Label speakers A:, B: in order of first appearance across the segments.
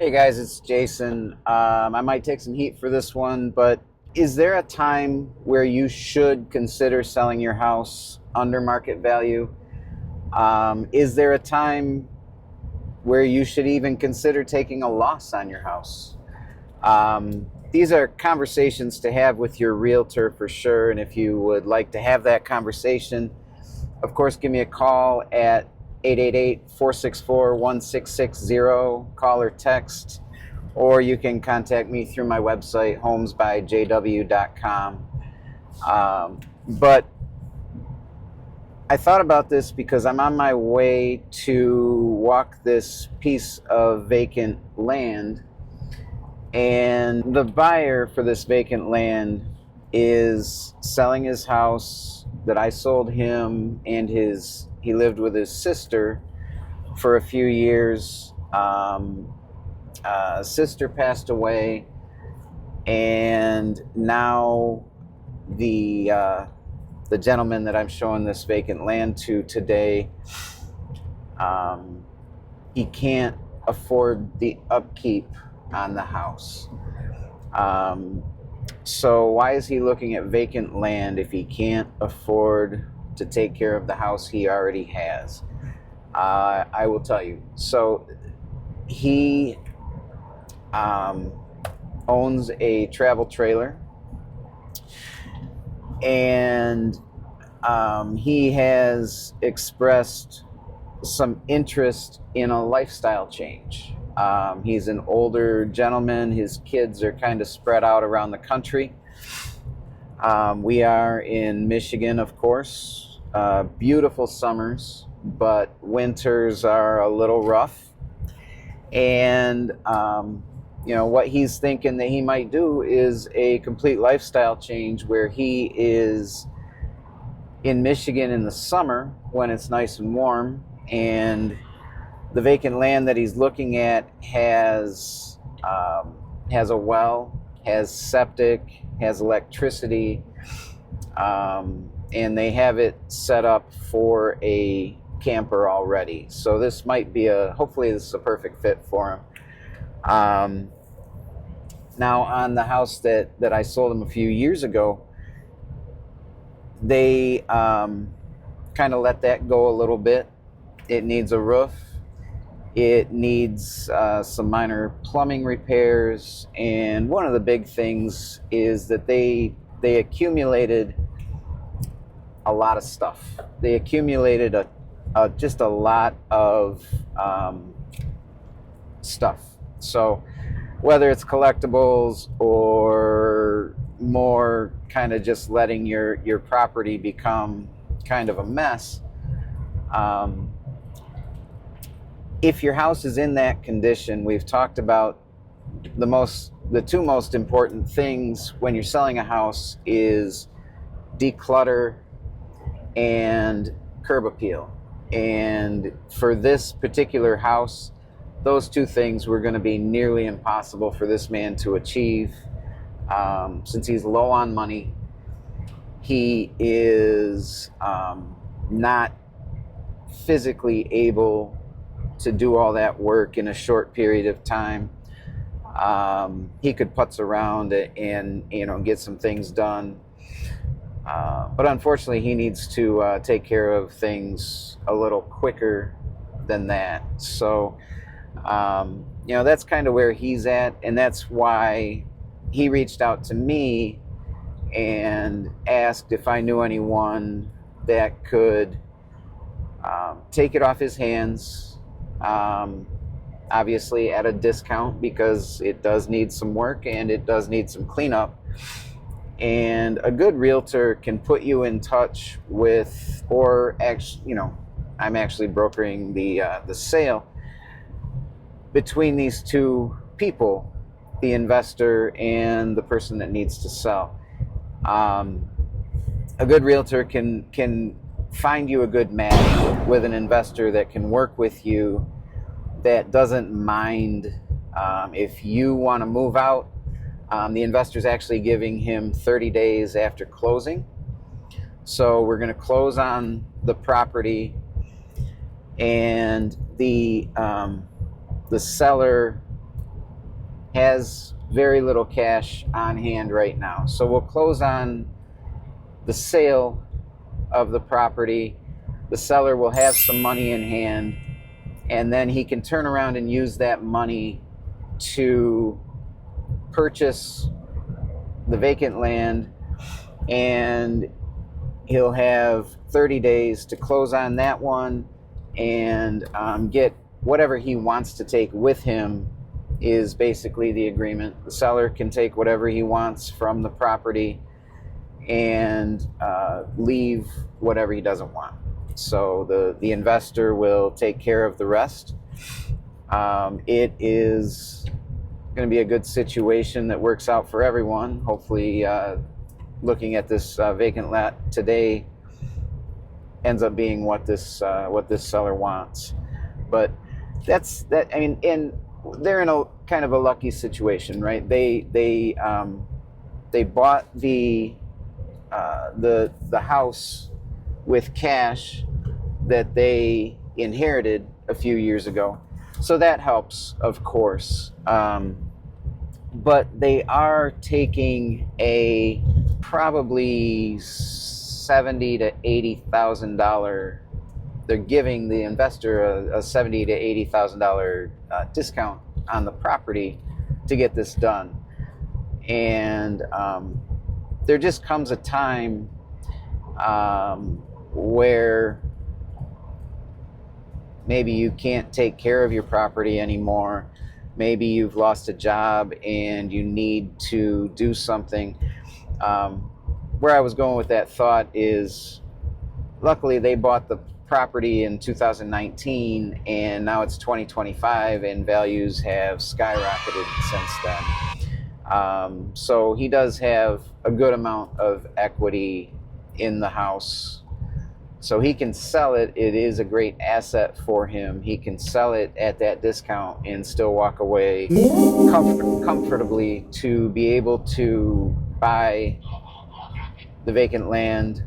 A: Hey guys, it's Jason. I might take some heat for this one, but is there a time where you should consider selling your house under market value? Is there a time where you should even consider taking a loss on your house? These are conversations to have with your realtor for sure, and if you would like to have that conversation, of course, give me a call at 888-464-1660, call or text, or you can contact me through my website, homesbyjw.com. But I thought about this because I'm on my way to walk this piece of vacant land, and the buyer for this vacant land is selling his house that I sold him, and he lived with his sister for a few years. Sister passed away, and now the gentleman that I'm showing this vacant land to today, he can't afford the upkeep on the house. So why is he looking at vacant land if he can't afford to take care of the house he already has? I will tell you. So he owns a travel trailer, and he has expressed some interest in a lifestyle change. He's an older gentleman. His kids are kind of spread out around the country. We are in Michigan, of course. Beautiful summers, but winters are a little rough. And what he's thinking that he might do is a complete lifestyle change where he is in Michigan in the summer when it's nice and warm, and the vacant land that he's looking at has a well, has septic, has electricity, and they have it set up for a camper already. So this might be hopefully this is a perfect fit for him. Now on the house that I sold him a few years ago, they kind of let that go a little bit. It needs a roof. It needs some minor plumbing repairs, and one of the big things is that they accumulated a lot of stuff. They accumulated just a lot of stuff. So whether it's collectibles or more kind of just letting your property become kind of a mess, if your house is in that condition, we've talked about the two most important things when you're selling a house is declutter and curb appeal. And for this particular house, those two things were going to be nearly impossible for this man to achieve. Since he's low on money, he is not physically able to do all that work in a short period of time. He could putz around and get some things done, but unfortunately he needs to take care of things a little quicker than that. So that's kind of where he's at, and that's why he reached out to me and asked if I knew anyone that could take it off his hands, obviously at a discount, because it does need some work and it does need some cleanup. And a good realtor can put you in touch with, or actually, I'm actually brokering the sale between these two people, the investor and the person that needs to sell. A good realtor can find you a good match with an investor that can work with you, that doesn't mind if you want to move out. The investor's actually giving him 30 days after closing. So we're going to close on the property, and the seller has very little cash on hand right now. So we'll close on the sale of the property. The seller will have some money in hand, and then he can turn around and use that money to purchase the vacant land, and he'll have 30 days to close on that one and get whatever he wants to take with him. Is basically the agreement. The seller can take whatever he wants from the property and leave whatever he doesn't want. So the investor will take care of the rest. It is going to be a good situation that works out for everyone. Hopefully, looking at this vacant lot today ends up being what this seller wants. But that's that. I mean, they're in a kind of a lucky situation, right? They bought the house with cash that they inherited a few years ago, so that helps, of course. But they are taking a probably $70,000 to $80,000. They're giving the investor a $70,000 to $80,000 discount on the property to get this done. And there just comes a time where maybe you can't take care of your property anymore. Maybe you've lost a job and you need to do something. Where I was going with that thought is, luckily they bought the property in 2019, and now it's 2025, and values have skyrocketed since then. So he does have a good amount of equity in the house, so he can sell it. It is a great asset for him. He can sell it at that discount and still walk away comfortably to be able to buy the vacant land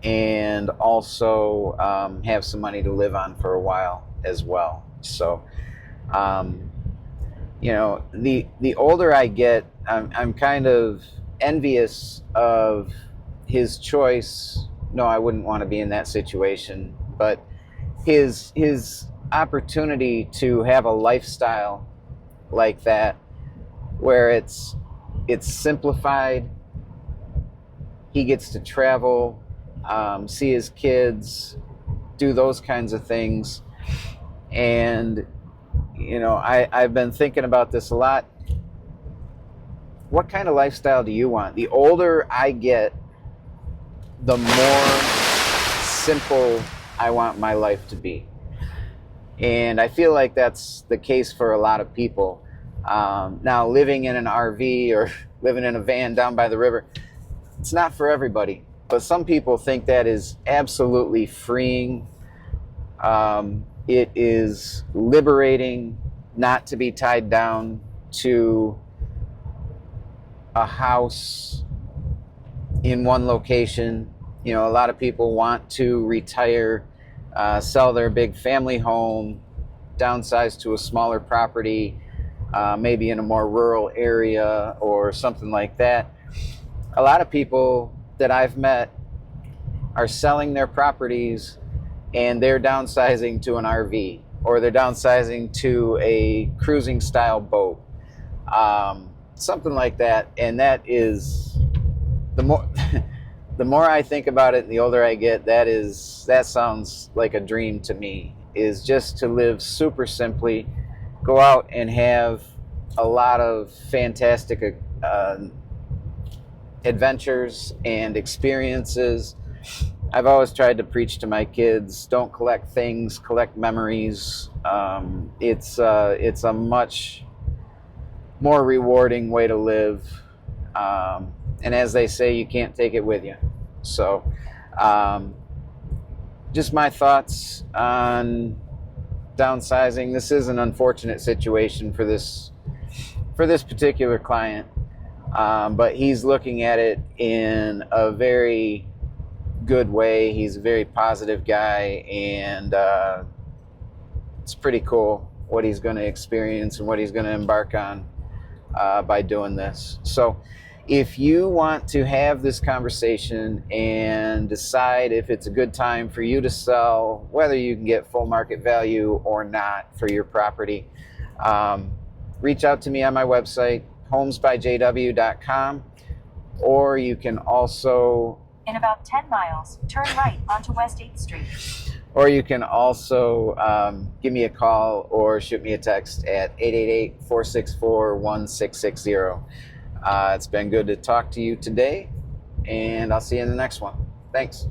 A: and also have some money to live on for a while as well. So, the older I get, I'm kind of envious of his choice. No, I wouldn't want to be in that situation, but his opportunity to have a lifestyle like that, where it's simplified. He gets to travel, see his kids, do those kinds of things. And I've been thinking about this a lot. What kind of lifestyle do you want? The older I get, the more simple I want my life to be. And I feel like that's the case for a lot of people. Now, living in an RV or living in a van down by the river, it's not for everybody. But some people think that is absolutely freeing. It is liberating not to be tied down to a house in one location. A lot of people want to retire, sell their big family home, downsize to a smaller property, maybe in a more rural area or something like that. A lot of people that I've met are selling their properties and they're downsizing to an RV, or they're downsizing to a cruising style boat, something like that. And that is the more I think about it and the older I get, that sounds like a dream to me, is just to live super simply, go out and have a lot of fantastic adventures and experiences. I've always tried to preach to my kids, don't collect things, collect memories. It's a much more rewarding way to live. And as they say, you can't take it with you. So just my thoughts on downsizing. This is an unfortunate situation for this particular client, but he's looking at it in a very good way. He's a very positive guy, and it's pretty cool. what he's going to experience and what he's going to embark on by doing this. So if you want to have this conversation and decide if it's a good time for you to sell, whether you can get full market value or not for your property, reach out to me on my website, homesbyjw.com, or you can also...
B: In about 10 miles, turn right onto West 8th Street.
A: Or you can also give me a call or shoot me a text at 888-464-1660. It's been good to talk to you today, and I'll see you in the next one. Thanks.